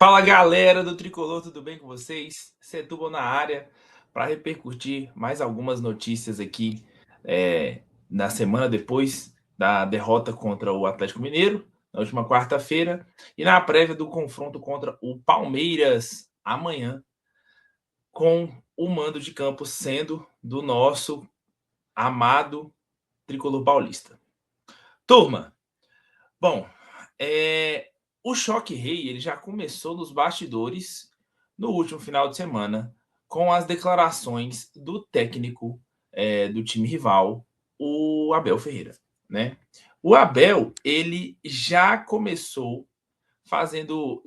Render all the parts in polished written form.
Fala galera do Tricolor, tudo bem com vocês? Setúbal na área para repercutir mais algumas notícias aqui na semana depois da derrota contra o Atlético Mineiro, na última quarta-feira, e na prévia do confronto contra o Palmeiras amanhã, com o mando de campo sendo do nosso amado Tricolor paulista. Turma, bom, o choque rei ele já começou nos bastidores no último final de semana com as declarações do técnico do time rival, o Abel Ferreira, né? O Abel ele já começou fazendo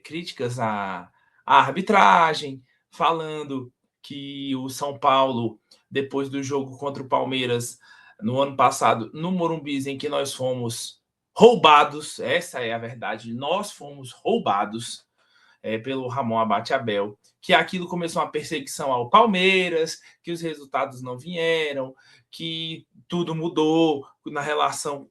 críticas à arbitragem, falando que o São Paulo, depois do jogo contra o Palmeiras no ano passado, no Morumbi, em que nós fomos roubados, essa é a verdade, nós fomos roubados pelo Ramon Abate Abel, que aquilo começou uma perseguição ao Palmeiras, que os resultados não vieram, que tudo mudou na relação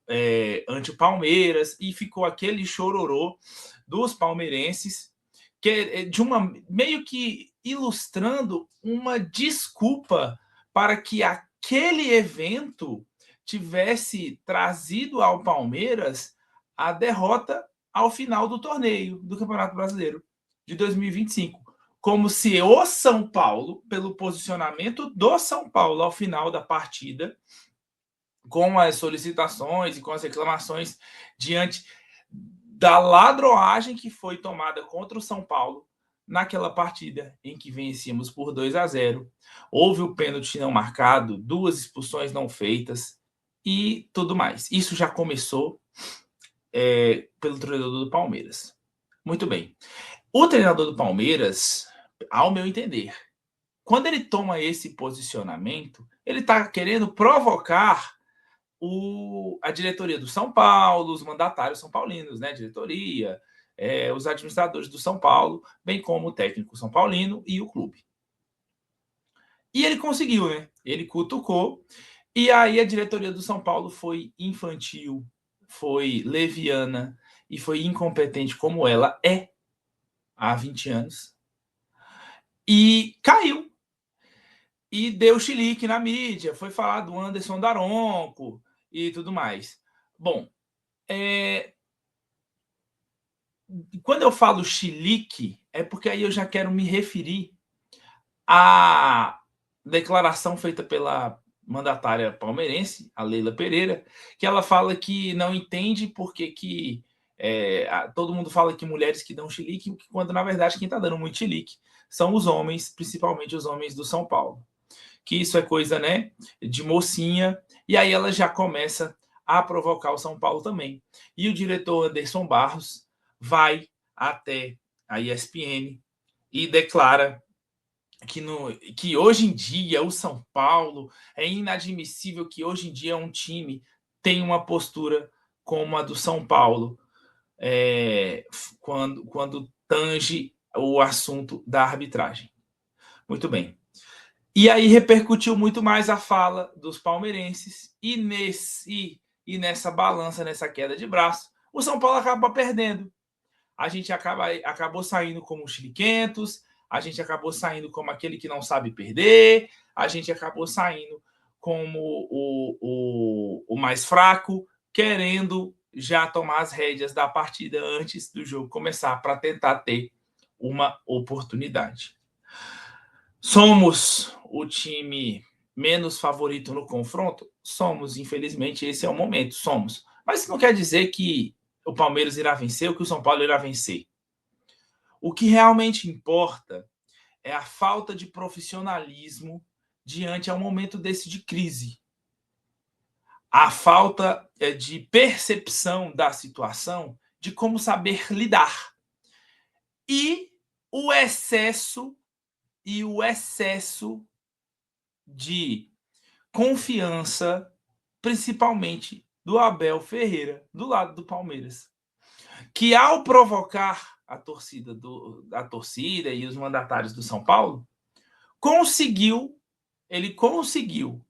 anti-Palmeiras, e ficou aquele chororô dos palmeirenses, que de uma meio que ilustrando uma desculpa para que aquele evento tivesse trazido ao Palmeiras a derrota ao final do torneio do Campeonato Brasileiro de 2025. Como se o São Paulo, pelo posicionamento do São Paulo ao final da partida, com as solicitações e com as reclamações diante da ladroagem que foi tomada contra o São Paulo naquela partida em que vencíamos por 2-0. Houve o pênalti não marcado, 2 expulsões não feitas e tudo mais. Isso já começou pelo treinador do Palmeiras. Muito bem. O treinador do Palmeiras, ao meu entender, quando ele toma esse posicionamento, ele está querendo provocar a diretoria do São Paulo, os mandatários são paulinos, né? Diretoria, os administradores do São Paulo, bem como o técnico são paulino e o clube. E ele conseguiu, né? Ele cutucou, e aí a diretoria do São Paulo foi infantil, foi leviana e foi incompetente como ela é há 20 anos. E caiu. E deu chilique na mídia, foi falar do Anderson Daronco e tudo mais. Bom, quando eu falo chilique, é porque aí eu já quero me referir à declaração feita pela mandatária palmeirense, a Leila Pereira, que ela fala que não entende porque que todo mundo fala que mulheres que dão chilique, quando na verdade quem está dando muito chilique são os homens, principalmente os homens do São Paulo. Que isso é coisa, né, de mocinha, e aí ela já começa a provocar o São Paulo também. E o diretor Anderson Barros vai até a ESPN e declara que hoje em dia o São Paulo é inadmissível que hoje em dia um time tenha uma postura como a do São Paulo quando tange o assunto da arbitragem. Muito bem. E aí repercutiu muito mais a fala dos palmeirenses e nessa balança, nessa queda de braço, o São Paulo acaba perdendo. A gente acabou saindo como os chiliquentos, a gente acabou saindo como aquele que não sabe perder, a gente acabou saindo como o mais fraco, querendo já tomar as rédeas da partida antes do jogo começar para tentar ter uma oportunidade. Somos o time menos favorito no confronto? Somos, infelizmente, esse é o momento, somos. Mas isso não quer dizer que o Palmeiras irá vencer ou que o São Paulo irá vencer. O que realmente importa é a falta de profissionalismo diante ao momento desse de crise. A falta de percepção da situação, de como saber lidar. E o excesso de confiança, principalmente do Abel Ferreira, do lado do Palmeiras, que ao provocar a torcida e os mandatários do São Paulo, ele conseguiu,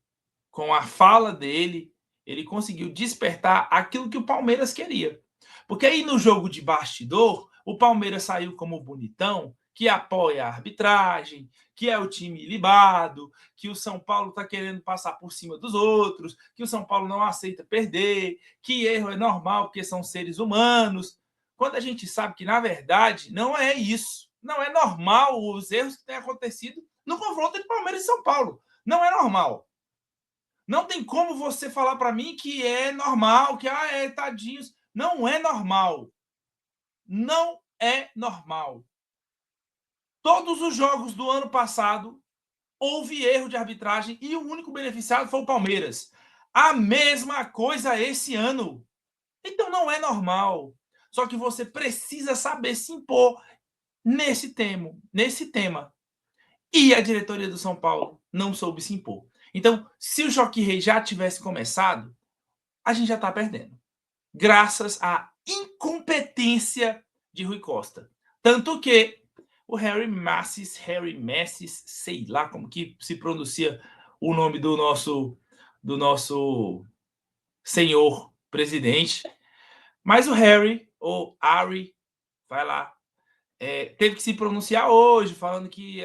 com a fala dele, ele conseguiu despertar aquilo que o Palmeiras queria. Porque aí no jogo de bastidor, O Palmeiras saiu como bonitão, que apoia a arbitragem, que é o time libado, que o São Paulo está querendo passar por cima dos outros, que o São Paulo não aceita perder, que erro é normal porque são seres humanos. Quando a gente sabe que, na verdade, não é isso. Não é normal os erros que têm acontecido no confronto entre Palmeiras e São Paulo. Não é normal. Não tem como você falar para mim que é normal, que tadinhos. Não é normal. Não é normal. Todos os jogos do ano passado houve erro de arbitragem e o único beneficiado foi o Palmeiras. A mesma coisa esse ano. Então não é normal. Só que você precisa saber se impor nesse tema. E a diretoria do São Paulo não soube se impor. Então, se o Choque Rei já tivesse começado, a gente já está perdendo. Graças à incompetência de Rui Costa. Tanto que o Harry Massis, sei lá como que se pronuncia o nome do nosso senhor presidente, mas o Harry, ou Ari, vai lá, teve que se pronunciar hoje, falando que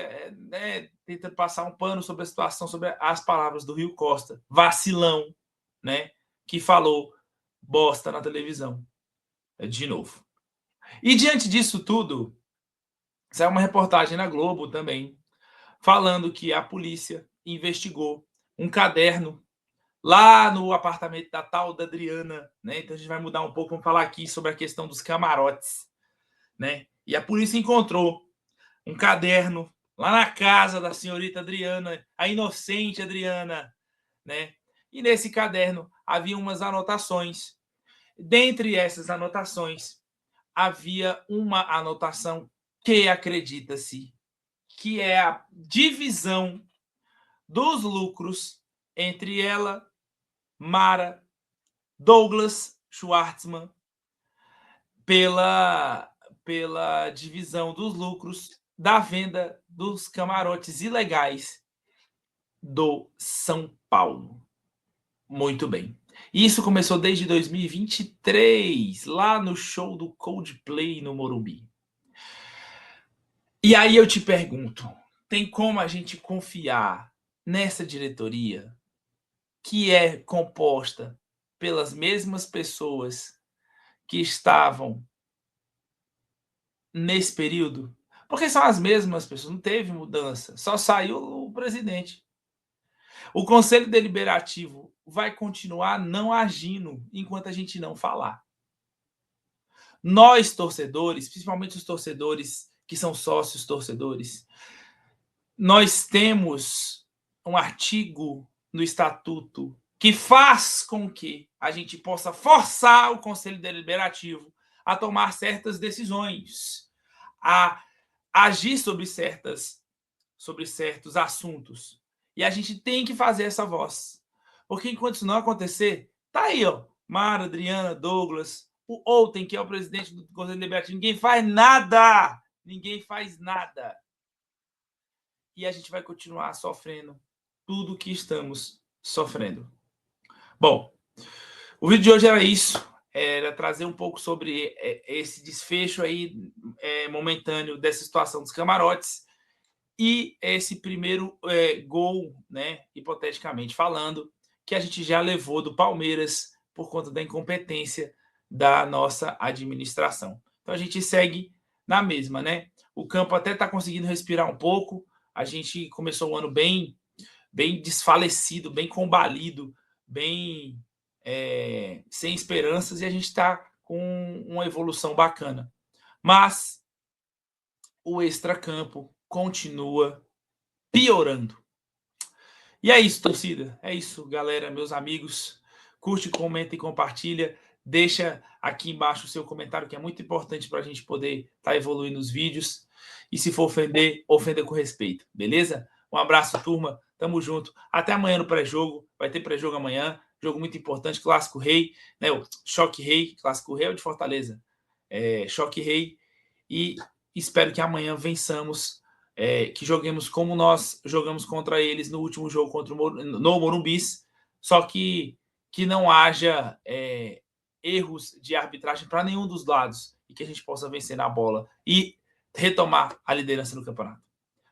tenta passar um pano sobre a situação, sobre as palavras do Rui Costa, vacilão, né, que falou bosta na televisão, de novo. E diante disso tudo, saiu uma reportagem na Globo também, falando que a polícia investigou um caderno lá no apartamento da tal da Adriana, né? Então a gente vai mudar um pouco, vamos falar aqui sobre a questão dos camarotes, né? E a polícia encontrou um caderno lá na casa da senhorita Adriana, a inocente Adriana, né? E nesse caderno havia umas anotações. Dentre essas anotações, havia uma anotação que acredita-se que é a divisão dos lucros entre ela, Mara, Douglas Schwartzman, pela divisão dos lucros da venda dos camarotes ilegais do São Paulo. Muito bem. Isso começou desde 2023, lá no show do Coldplay no Morumbi. E aí eu te pergunto, tem como a gente confiar nessa diretoria que é composta pelas mesmas pessoas que estavam nesse período? Porque são as mesmas pessoas, não teve mudança, só saiu o presidente. O Conselho Deliberativo vai continuar não agindo enquanto a gente não falar. Nós, torcedores, principalmente os torcedores que são sócios torcedores, nós temos um artigo no Estatuto que faz com que a gente possa forçar o Conselho Deliberativo a tomar certas decisões, a agir sobre certos assuntos. E a gente tem que fazer essa voz. Porque enquanto isso não acontecer, tá aí, ó, Mara, Adriana, Douglas, o Outen, que é o presidente do Conselho Deliberativo, ninguém faz nada. Ninguém faz nada. E a gente vai continuar sofrendo tudo que estamos sofrendo. Bom, o vídeo de hoje era isso. Era trazer um pouco sobre esse desfecho aí momentâneo dessa situação dos camarotes e esse primeiro gol, né, hipoteticamente falando, que a gente já levou do Palmeiras por conta da incompetência da nossa administração. Então a gente segue na mesma, né? O campo até está conseguindo respirar um pouco. A gente começou o ano bem desfalecido, bem combalido, bem sem esperanças, e a gente está com uma evolução bacana. Mas o extracampo continua piorando. E é isso, torcida. É isso, galera, meus amigos. Curte, comenta e compartilha. Deixa aqui embaixo o seu comentário, que é muito importante para a gente poder estar evoluindo os vídeos. E se for ofender, ofenda com respeito, beleza? Um abraço, turma. Tamo junto. Até amanhã no pré-jogo. Vai ter pré-jogo amanhã. Jogo muito importante, Clássico Rei, né? O Choque Rei. Clássico Rei é o de Fortaleza. Choque Rei. E espero que amanhã vençamos, que joguemos como nós jogamos contra eles no último jogo contra no Morumbi, só que não haja erros de arbitragem para nenhum dos lados e que a gente possa vencer na bola e retomar a liderança no campeonato.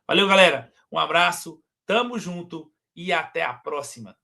Valeu, galera. Um abraço, tamo junto e até a próxima.